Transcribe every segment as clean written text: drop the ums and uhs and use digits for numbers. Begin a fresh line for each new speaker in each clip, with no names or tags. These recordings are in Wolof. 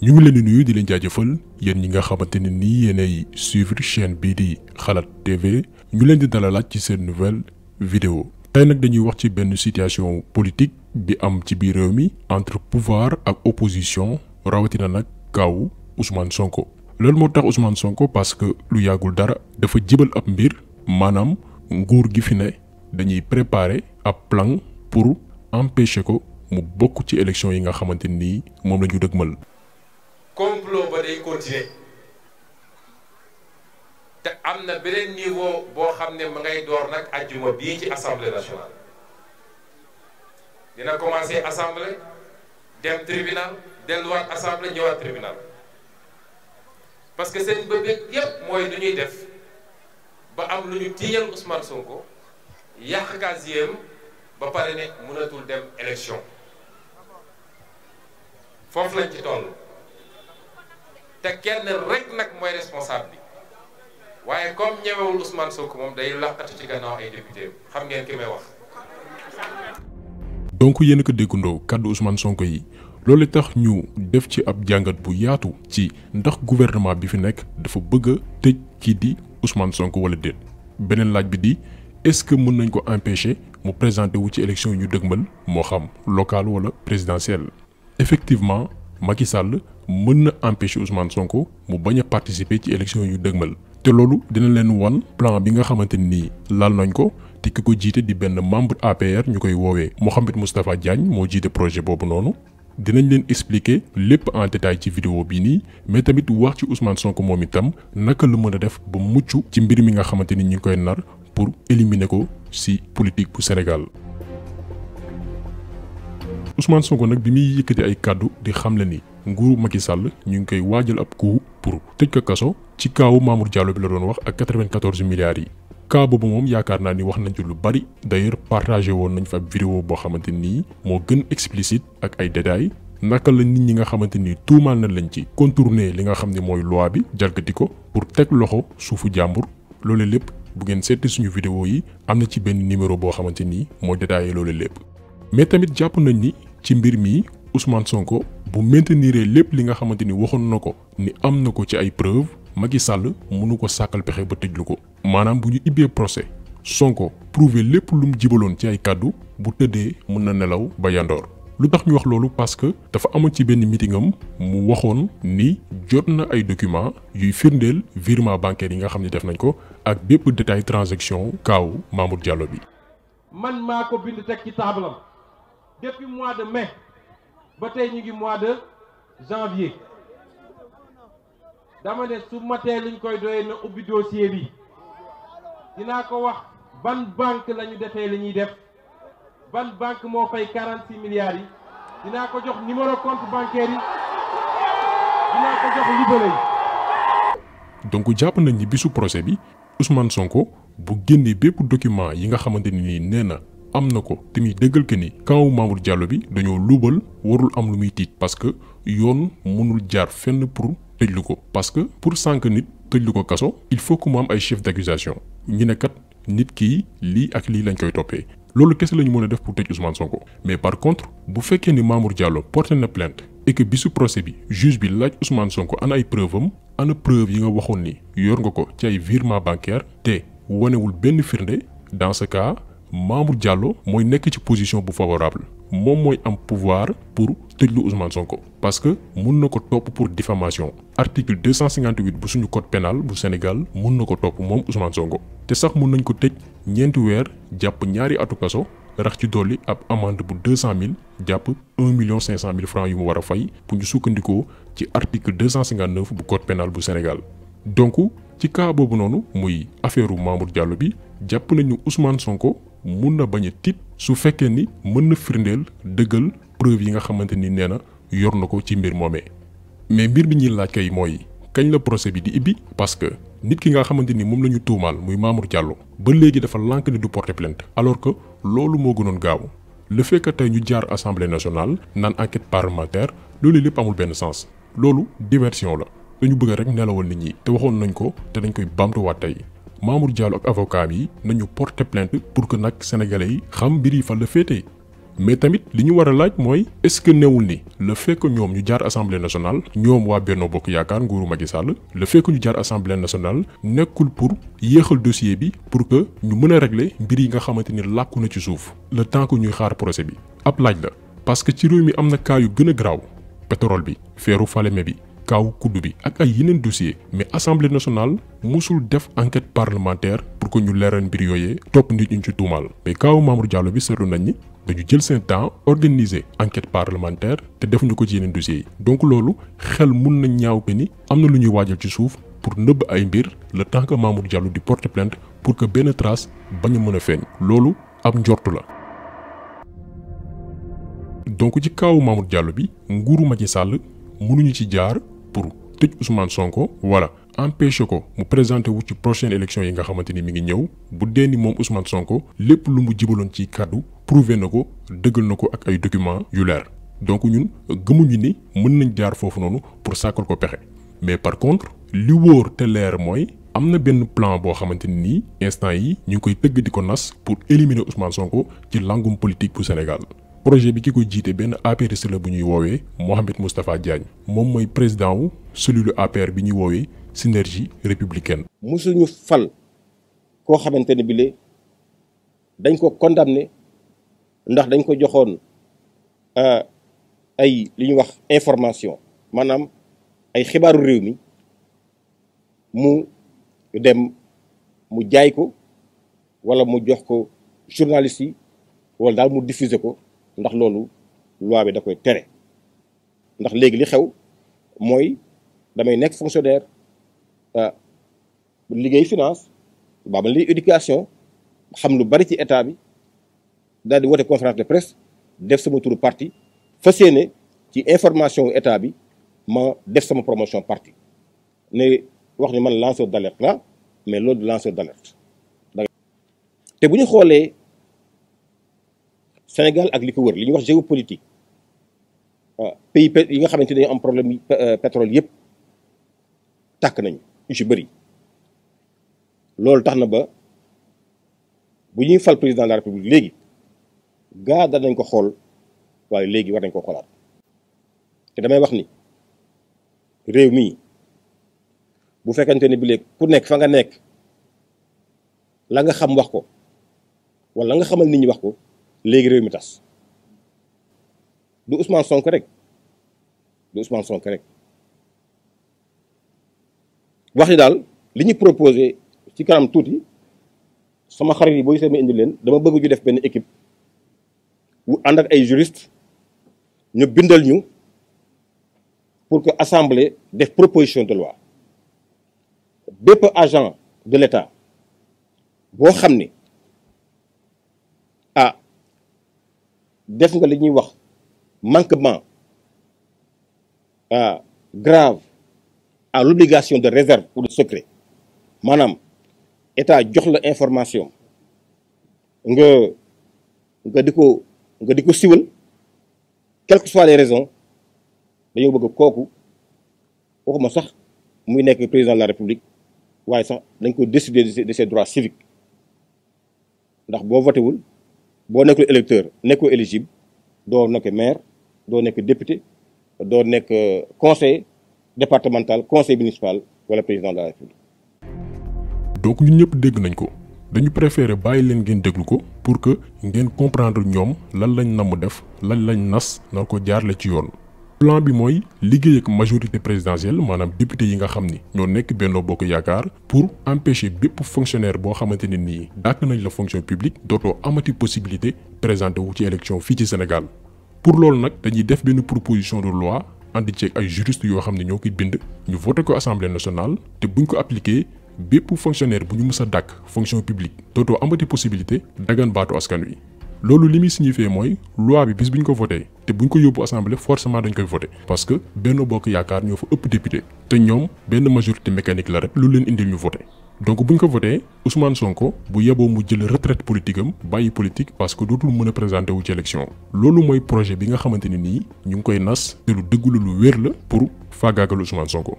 ñu ngi leen di nuyu di leen jaajëfal yéen ñi nga xamante ne nii yéenay suivre chaîne bii di Xalaat TV ñu leen di dalalaat ci seen nouvelle vidéo tey nag dañuy wax ci benn situation politique bi am ci biir réew mi entre pouvoir ak opposition rawatina nag kaawu Ousmane Sonko. loolu moo tax Ousmane Sonko parce que lu yàggul dara dafa jibal ab mbir maanaam nguur gi fi ne dañuy préparer ab plan pour empêcher ko mu bokk ci élection yi nga xamante nii moom la ñu dëgmal.
complot ba day continuer te am na beneen niveau boo xam ne ma ngay door nag ajjuma bii ci assemblée nationale dina commencer assemblée dem tribunal delluwaat assemblée ñëwaat tribunal parce que seen bëgg yépp mooy lu ñuy def ba am lu ñu tiiñal Ousmane Sonko yàq casier ba pare ne mënatul dem élection foofu lañ ci toll. te kenn rek nag mooy responsable bi waaye comme ñëwewul Ousmane Sonko moom day laqatu ci gannaaw ay député xam ngeen ki may wax.
donc yéen a ko déggandoo kàddu Ousmane Sonko yi loolu tax ñu def ci ab jàngat bu yaatu ci ndax gouvernement bi fi nekk dafa bëgg a tëj kii di Ousmane Sonko wala déet. beneen laaj bi di est-ce que mën nañ ko empêcher mu présenter wu ci élection yu ñu dëgmal moo xam local wala présidentielle. effectivement Macky Sall mën na empêcher Ousmane Sonko mu bañ a participer ci élection yu dëgmal te loolu dina leen wan plan bi nga xamante ni laal nañ ko te ki ko jiite di benn membre APR ñu koy woowee Mouhamed Moustapha Diagne moo jiite projet boobu noonu. dinañ leen expliquer lépp en détail ci vidéo bii nii mais tamit wax ci Ousmane Sonko moom itam naka la mën a def ba mucc ci mbir mi nga xamante ni ñu ngi koy nar pour éliminer ko ci politique bu Sénégal. Ousmane Sonko nag bi muy yëkkati ay kàddu di xamle ni nguuru Macky Sall ñu ngi koy waajal ab coup pour tëj ko kaso ci kaawu Mamour Diallo bi la doon wax ak 94 milliards yi. cas boobu moom yaakaar naa ni wax nañ ci lu bari d'ailleurs partagé woon nañ fa ab vidéo boo xamante nii moo gën explicite ak ay détails naka la nit ñi nga xamante ni tuumaal na lañ ci contourner li nga xam ne mooy loi bi jalgati ko pour teg loxo suufu jàmbur loolu lépp bu ngeen seeti suñu vidéo yi am na ci benn numéro boo xamante ni moo détaillé loolu lépp. mais tamit jàpp nañ ni ci mbir mi Ousmane Sonko bu maintenir lépp li nga xamante ni waxoon na ko ni am na ko ci ay preuves Macky Sall mënu ko sàkkal pexe ba tëjlu ko. maanaam bu ñu ibbee procès Sonko prouver lépp lu mu jibaloon ci ay kàddu bu tëddee mën na nelaw ba yandoor. lu tax ñu wax loolu parce que dafa amoon ci benn meeting am mu waxoon ni jot na ay documents yuy firndeel virement bancaire yi nga xam ne def nañ ko ak bépp détail transaction kaawu Mamour Diallo bi.
man maa ko bind teg ci taabalam depuis mois de mai ba tey ñu ngi mois de janvier dama ne su matee liñ koy doyee na ubbi dossier bi dinaa ko wax ban banque la ñu defee li ñuy def ban banque moo fay 46 milliards yi dinaa ko jox numéro compte bancaire yi dinaa ko jox libellé yi.
donc jàpp nañ ni bisu procès bi Ousmane Sonko bu génnee bépp document yi nga xamante ni nee na am na ko te muy dëggal que ni kaw Mamour Diallo bi dañoo luubal warul am lu muy tiit parce que yoon mënul jaar fenn pour tëjlu ko parce que pour sànq nit tëjlu ko kaso il faut que mu am ay chef d'accusation ñu ne kat nit kii lii ak lii lañ koy toppee loolu kese la ñu mën a def pour tëj Ousmane Sonko. mais par contre bu fekkee ni Mamour Diallo porté na plainte et que bisu procès bi juge bi laaj Ousmane Sonko ana ay preuve am ana preuve yi nga waxoon ni yor nga ko ci ay virement bancaire te wanewul benn firnde dans ce cas Mamour Diallo mooy nekk ci position bu favorable moom mooy am pouvoir pour tëjlu Ousmane Sonko parce que mun na ko topp pour diffamation article 258 bu suñu code pénal bu Sénégal mun na ko topp moom Ousmane Sonko te sax mun nañ ko tëj ñeenti weer jàpp ñaari atu kaso rax ci dolli ab amende bu 200 000 jàpp 1 500 000 francs yu mu war a fay pour ñu sukkandikoo ci article 259 bu code pénal bu Sénégal. donc ci cas boobu noonu muy affaire Mamour Diallo bi jàpp nañu Ousmane Sonko mun na bañ a tiit su fekkee ni mën na firndeel dëggal preuve yi nga xamante ni nee na yor na ko ci mbir moomee. mais mbir bi ñuy laaj kay mooy kañ la procès bi di ibbi parce que nit ki nga xamante ni moom la ñu tuumaal muy Mamour Diallo ba léegi dafa lànk ni du porter plainte alors que loolu moo gënoon gaaw le fait que tey ñu jaar assemblée nationale naan enquête parlementaire loolu lépp amul benn sens loolu diversion la dañu bëgg rek nelawal nit ñi te waxoon nañ ko te dañ koy baamtuwaat tey. Mamour Diallo ak avocat yi nañu porter plainte pour que nag sénégalais yi xam mbir yi fan la féetee mais tamit li ñu war a laaj mooy est-ce que newul ni le fait que ñoom ñu jaar assemblée nationale ñoom waa Benno Bokk Yaakaar nguuru Macky Sall le fait que ñu jaar assemblée nationale nekkul pour yéexal dossier bi pour que ñu mën a régler mbir yi nga xamante ni làkku na ci suuf le temps que ñuy xaar procès bi ab laaj la parce que ci réew mi am na cas yu gën a garaaw pétrole bi feeru Falémé bi kaaw kuddu bi ak ay yeneen dossier mais assemblée nationale musul def enquête parlementaire pour que ñu leeral mbir yooyee topp nit ñu ci tuumaal mais kaawu Mamour Diallo bi seetlu nañ ni dañu jël seen temps organiser enquête parlementaire te defuñu ko ci yeneen dossiers yi donc loolu xel mun na ñaaw que ni am na lu ñuy waajal ci suuf pour nëbb ay mbir le temps que Mamour Diallo di porter plainte pour que benn trace bañ a mën a feeñ loolu ab njortu la. donc ci kaawu Mamour Diallo bi nguuru Macky Sall mënuñu ci jaar pour tëj Ousmane Sonko wala empêcher ko mu présenter wu ci prochaine élection yi nga xamante ni mi ngi ñëw bu dee ni moom Ousmane Sonko lépp lu mu jibaloon ci kàddu prouvé na ko dëggal na ko ak ay documents yu leer donc ñun gëmuñu ni mën nañ jaar foofu noonu pour sàkkal ko pexe mais par contre li wóor te leer mooy am na benn plan boo xamante ni nii instant yi ñu ngi koy tëgg di ko nas pour éliminer Ousmane Sonko ci langum politique bu Sénégal. projet bi ki koy jiite benn APRiste la bu ñuy woowee Mohamed Moustapha Diagne moom mooy président wu cellule APR bi ñuy woowee synergie républicaine.
musuñu fal koo xamante ne bile dañ ko condamné ndax dañ ko joxoon ay li ñuy wax information maanaam ay xibaaru réew mi mu dem mu jaay ko wala mu jox ko journaliste yi wala daal mu diffuser ko. ndax loolu loi bi da koy tere ndax léegi li xew mooy damay nekk fonctionnaire liggéey finance baa ma liggéey éducation xam lu bari ci état bi daal di woote conférence de presse def sama turu parti fas yéene ci information état bi ma def sama promotion parti ne wax ni man lanceur d'alerte la mais loolu lanceur d'alerte te bu ñu xoolee Sénégal ak li ko wër li ñuy wax géopolitique pays yi nga xamante ne am problème pétrole yëpp tàkk nañu yu ci bëri loolu tax na ba bu ñuy fal président de la république léegi gaa danañ ko xool waaye léegi war nañ ko xoolaat te damay wax ni réew mii bu fekkante ne bi léegi ku nekk fa nga nekk la nga xam wax ko wala la nga xamal nit ñi wax ko léegi réew mi tas du Ousmane Sonko rek wax ni daal li ñu proposé ci kanam tuuti sama xarit yi boo gisee ma indi leen dama bëgg ñu def benn équipe wu ànd ak ay juriste ñu bindal ñu pour que assemblée def proposition de loi bépp agent de l'État boo xam ni def nga li ñuy wax manquement grave à l'obligation de réserve ou de secret maanaam état jox la information nga di ko siwal quelles que soient les raisons dañoo bëgg kooku waxuma sax muy nekk président de la république waaye sax dañ ko décider de ses droits civiques ndax boo voté wul boo nekkul électeur nekkoo éligible doo nekk maire doo nekk député doo nekk conseil départemental conseil municipal wala président de la république.
donc ñun ñëpp dégg nañ ko dañu préférer bàyyi leen ngeen déglu ko pour que ngeen comprendre ñoom lan lañ namm def lan lañ nas na ko jaarle ci yoon. plan bi mooy liggéey ak majorité présidentielle maanaam député yi nga xam ni ñoo nekk Benno Bokk Yaakaar pour empêcher bépp fonctionnaire boo xamante ne nii dàkk nañ la fonction publique dootoo amati possibilité présenté wu ci élection fii ci Sénégal. pour loolu nag dañuy def benn proposition de loi andi ceeg ay juristes yoo xam ne ñoo koy bind ñu voté ko assemblée nationale te buñ ko appliqué bépp fonctionnaire bu ñu mës a dàkk fonction publique dootoo amati possibilité dagan baatu askan wi. loolu li muy signifié mooy loi bi bis bu ñu ko voté te bu ñu ko yóbbu assemblée forcément dañ koy voté parce que Benno Bokk Yaakaar ñoo fa ëpp député te ñoom benn majorité mécanique la rek lu leen indil ñu voté. donc bu ñu ko voté Ousmane Sonko bu yeboo mu jël retraite politique am bàyyi politique parce que dootul mën a présenté wu ci élection. loolu mooy projet bi nga xamante ne nii ñu ngi koy nas te lu dëggula lu wér la pour faagaagal Ousmane Sonko.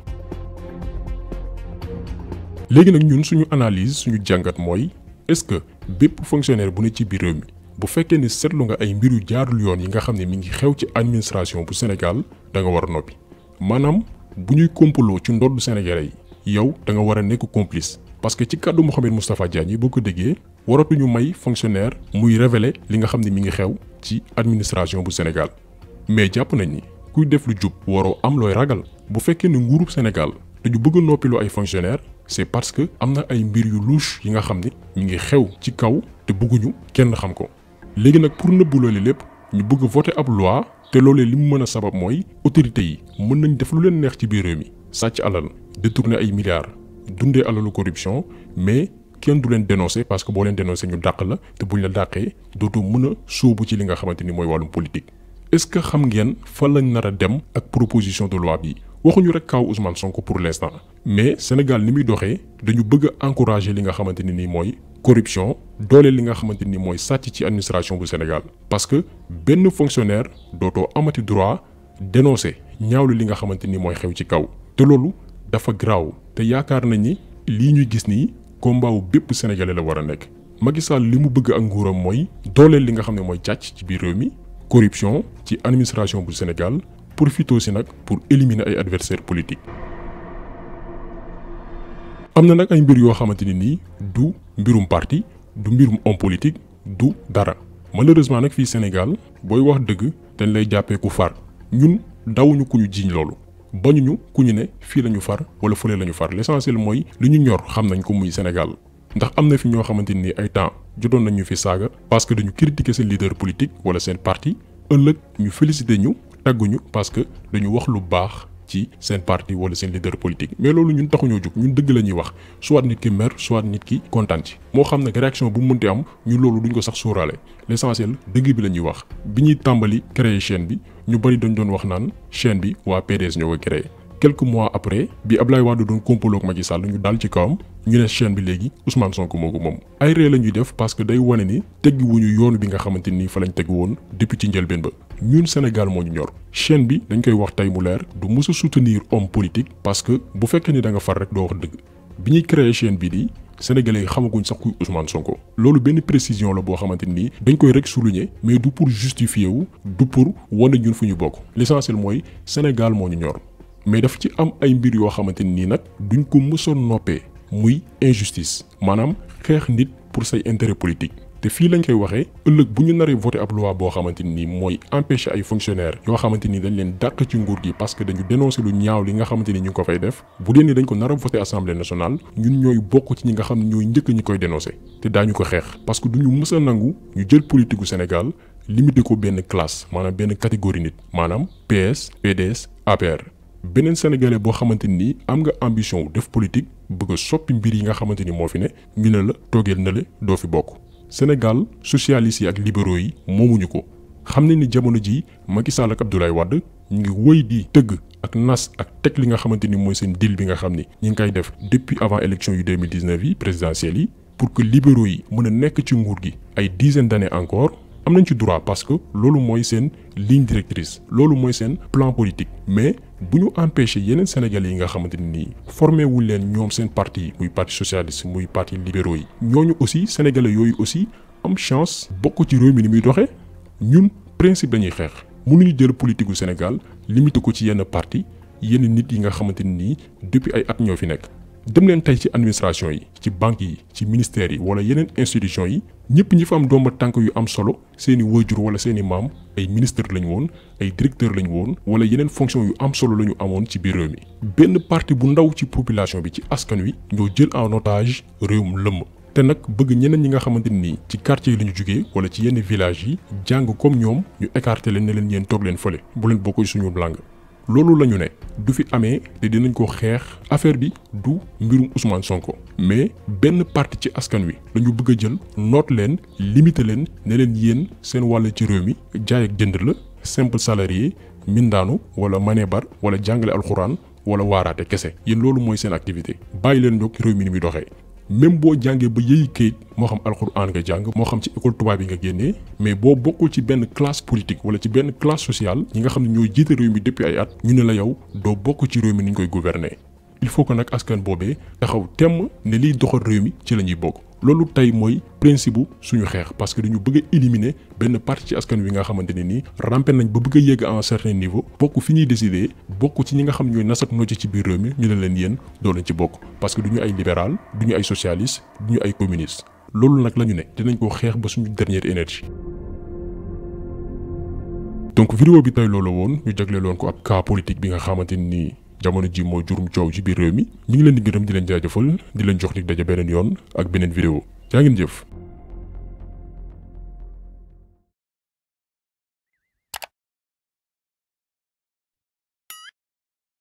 léegi nag ñun suñu analyse suñu jàngat mooy est-ce que bépp fonctionnaire bu ne ci biir réew mi bu fekkee ni seetlu nga ay mbir yu jaarul yoon yi nga xam ne mi ngi xew ci administration bu Sénégal da nga war a noppi maanaam bu ñuy kompaloo ci ndoddu Sénégalais yi yow da nga war a nekk complice parce que ci kàddu Mouhamed Moustapha Diagne yi boo ko déggee waratuñu may fonctionnaire muy révéler li nga xam ne mi ngi xew ci administration bu Sénégal mais jàpp nañ ni kuy def lu jub waroo am looy ragal bu fekkee ne nguurub Sénégal dañu bëgg a noppiloo ay fonctionnaire c'est parce que am na ay mbir yu louche yi nga xam ne mi ngi xew ci kaw te bëgguñu kenn xam ko léegi nag pour nëbbu loolu lépp ñu bëgg voter ab loi te loolee li mu mën a sabab mooy autorités yi mën nañ def lu leen neex ci biir réew mi sàcc alal détourner ay milliards dundee alalu corruption mais kenn du leen dénoncer parce que boo leen dénoncer ñu dàq la te buñ la dàqee dootoo mën a sóobu ci li nga xamante ni mooy wàllum politique. est-ce que xam ngeen fan lañ nar a dem ak proposition de loi bi waxuñu rek kaw Ousmane Sonko pour l'instant mais Sénégal ni muy doxee dañu bëgg a encourager li nga xamante ni mooy corruption doole li nga xamante ni mooy sàcc ci administration bu Sénégal parce que benn fonctionnaire dootoo amati droit dénoncer ñaawlu li nga xamante ni mooy xew ci kaw te loolu dafa graaw te yaakaar nañ ni lii ñuy gis nii combat wu bépp sénégalais la war a nekk Macky Sall li mu bëgg ak nguuram mooy dooleel li nga xam ne mooy càcc ci biir réew mi corruption ci administration bu Sénégal profité aussi nag pour éliminer ay adversaires politiques. am na nag ay mbir yoo xamante ni nii du mbirum parti du mbirum homme politique du dara malheureusement nag fii Sénégal booy wax dëgg dañ lay jàppee ku far ñun dawuñu ku ñu jiiñ loolu bañuñu ku ñu ne fii la ñu far wala fële la ñu far l'essentiel mooy li ñu ñor xam nañ ko muy Sénégal ndax am na fi ñoo xamante ni ay temps jotoon nañ ñu fi saaga parce que dañu critiquer seen leader politique wala seen parti ëllëg ñu féliciter ñu tagguñu parce que dañu wax lu baax ci seen parti wala seen leader politique mais loolu ñun taxuñoo jóg ñun dëgg la ñuy wax soit nit ki mer soit nit ki kontaan ci moo xam nag réaction bu mu mënti am ñun loolu duñ ko sax sóoraale l'essentiel dëgg bi la ñuy wax bi ñuy tàmbali créer chaîne bi ñu bari dañ doon wax naan chaîne bi waa PDS ñoo ko créé quelques mois après bi Abdoulaye Wade doon complot ak Macky Sall ñu dal ci kawam ñu ne chaîne bi léegi Ousmane Sonko moo ko moom ay ree la ñuy def parce que day wane ni teggi wuñu yoonu bi nga xamante ni fa lañ tegg woon depuis ci njëlbeen ba ñun Sénégal moo ñu ñor chaîne bi dañ koy wax tey mu leer du mës a soutenir homme politique parce que bu fekkee ni da nga far rek doo wax dëgg bi ñuy créer chaîne bi di sénégalais yi xamaguñ sax kuy Ousmane Sonko loolu benn précision la boo xamante ni dañ koy rek souligner mais du pour justifier wu du pour wane ñun fu ñu bokk l'essentiel mooy Sénégal moo ñu ñor mais dafa ci am ay mbir yoo xamante ni nag duñ ko mësoon noppee muy injustice maanaam xeex nit pour say intérêt politique te fii lañ koy waxee ëllëg bu ñu naree voté ab loi boo xamante ni mooy empêcher ay fonctionnaires yoo xamante ni dañ leen dàq ci nguur gi parce que dañu dénoncer lu ñaaw li nga xamante ni ñu ngi ko fay def bu dee ni dañ ko nar a voté assemblée nationale ñun ñooy bokk ci ñi nga xam ne ñooy njëkk ñi koy dénoncer te daañu ko xeex parce que duñu mës a nangu ñu jël politique gu Sénégal limité ko benn classe maanaam benn catégorie nit maanaam PS PDS APR. beneen sénégalais boo xamante ni am nga ambition wu def politique bëgg a soppi mbir yi nga xamante ni moo fi ne ñu ne la toogeel na le doo fi bokk Sénégal socialistes yi ak libéraux yi moomuñu ko xam ne ni jamono ji Macky Sall ak Abdoulaye Wade ñu ngi wëy di tëgg ak nas ak teg li nga xamante ni mooy seen deal bi nga xam ni ñi ngi koy def depuis avant élection yu 2019 yi présidentielles yi pour que libéraux yi mën a nekk ci nguur gi ay dizaines d'années encore am nañ ci droit parce que loolu mooy seen ligne directrice loolu mooy seen plan politique mais bu ñu empêcher yeneen sénégalais yi nga xamante ni formé wul leen ñoom seen parti muy parti socialiste muy parti libéraux yi ñooñu aussi sénégalais yooyu aussi am chance bokk ci réew mi ni muy doxee ñun principe dañuy xeex mënuñu jël politique gu Sénégal limité ko ci yenn parti yenn nit yi nga xamante ni depuis ay at ñoo fi nekk. dem leen tey ci administration yi ci banques yi ci ministères yi wala yeneen institutions yi ñëpp ñi fa am domba tànk yu am solo seeni waajur wala seeni maam ay ministre lañu woon ay directeur lañu woon wala yeneen fonction yu am solo lañu amoon ci biir réew mi benn parti bu ndaw ci population bi ci askan wi ñoo jël en otage réewum lëmm te nag bëgg ñeneen ñi nga xamante ni ci quartier yi lañu jugee wala ci yenn village yi jàng comme ñoom ñu écarter leen ne leen yéen toog leen fële bu leen bokk ci suñu langue loolu la ñu ne du fi amee te dinañ ko xeex affaire bi du mbirum Ousmane Sonko mais benn parti ci askan wi la ñu bëgg a jël noot leen limiter leen ne leen yéen seen wàll ci réew mi jaay ak jënd la simple salarié mindaanu wala manebar wala jàngale alxuraan wala waaraate kese yéen loolu mooy seen activité bàyyi leen ñoog réew mi ni muy doxee. même boo jàngee ba yëyi kayit moo xam alxuraan nga jàng moo xam ci école tubaab yi nga génnee mais boo bokkul ci benn classe politique wala ci benn classe sociale ñi nga xam ne ñooy jiite réew mi depuis ay at ñu ne la yow doo bokk ci réew mi ni ñu koy gouverner il faut que nag askan boobee taxaw temm ne liy doxal réew mi ci la ñuy bokk loolu tey mooy principe bu suñu xeex parce que dañu bëgg a éliminer benn partie ci askan wi nga xamante ne nii rampe nañ ba bëgg a yegg à un certain niveau bokk fi ñuy décider bokk ci ñi nga xam ñooy nasat noo ci biir réew mi ñu ne leen yéen doo leen ci bokk parce que du ñu ay libéral du ñu ay socialiste du ñu ay communiste loolu nag la ñu ne dinañ ko xeex ba suñu dernière énergie. donc vidéo bi tey loolu woon ñu jagleeloon ko ab cas politique bi nga xamante ni jamono ji moo jurum coow ci biir réew mi ñu ngi leen di gërëm di leen jaajëfal di leen jox dig daje beneen yoon ak beneen vidéo jaa ngeen jëf.